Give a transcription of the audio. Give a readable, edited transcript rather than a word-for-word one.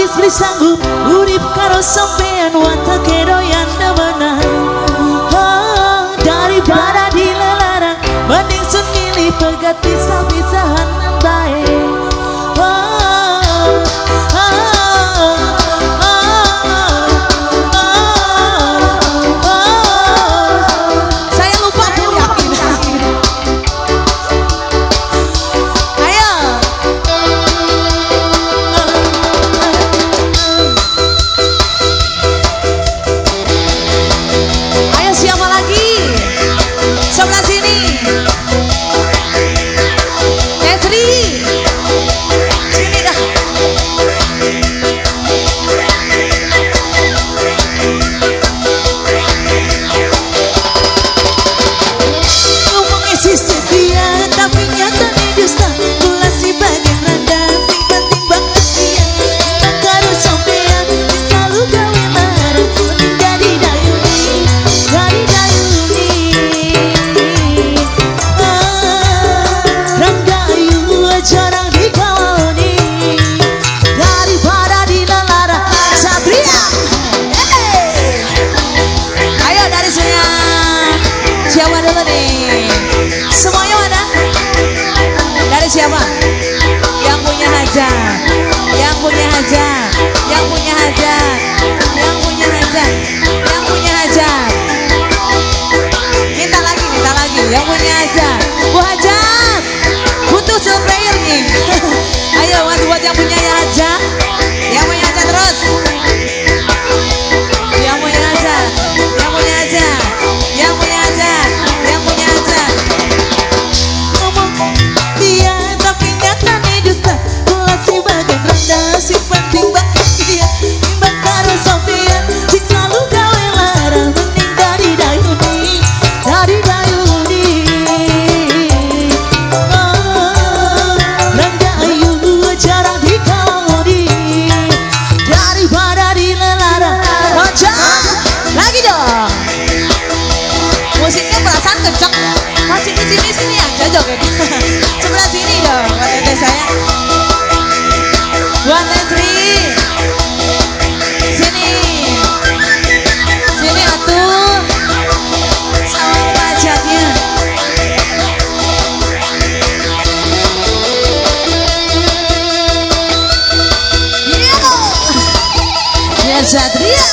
Wis beli sanggup urip karo sampean watak kedoyan demenan. Daripada dilarang mending sun milih pegat pisah-pisahan baik. Saya lupa aku yakin. Ayo. Ayo siapa lagi? Sebelah sini. Tetri. Sini dah. Ngomong existed dia tapi nyatanya dusta. Pula si bagian rada sing penting banget dia. Tak karo sampean selalu gawe marah. Penting jadi dayuni, dari dayuni. Randayu jarang dikawani daripada dilelara. Satria. Ayo dari sini. Siapa dulu nih? Semuanya mana? Dari siapa? Yang punya hajat, yang punya hajat, yang punya hajat, yang punya hajat, yang punya hajat. Minta lagi, yang punya hajat. Bu hajat, butuh surveyor nih. Ayo mas buat yang punya hajat, yang punya hajat terus. Yang punya hajat, yang punya hajat, yang punya hajat, yang punya hajat. Ngomong dia tapi nyatanya dusta. Pula si bagian rendah si penting banget dia. Timbang karo sampean sing selalu gawe lara. Mending dari dayuni, dari dayuni. Randayu jarang dikawani daripada dilelara. Roja lagi dong. Musiknya perasaan kenceng. Masih di sini aja joget. Sebelah sini dong buat teteh saya. Buat Tetri. Sini. Sini atuh. Sama wajahnya. Iya dong. Ya Satria.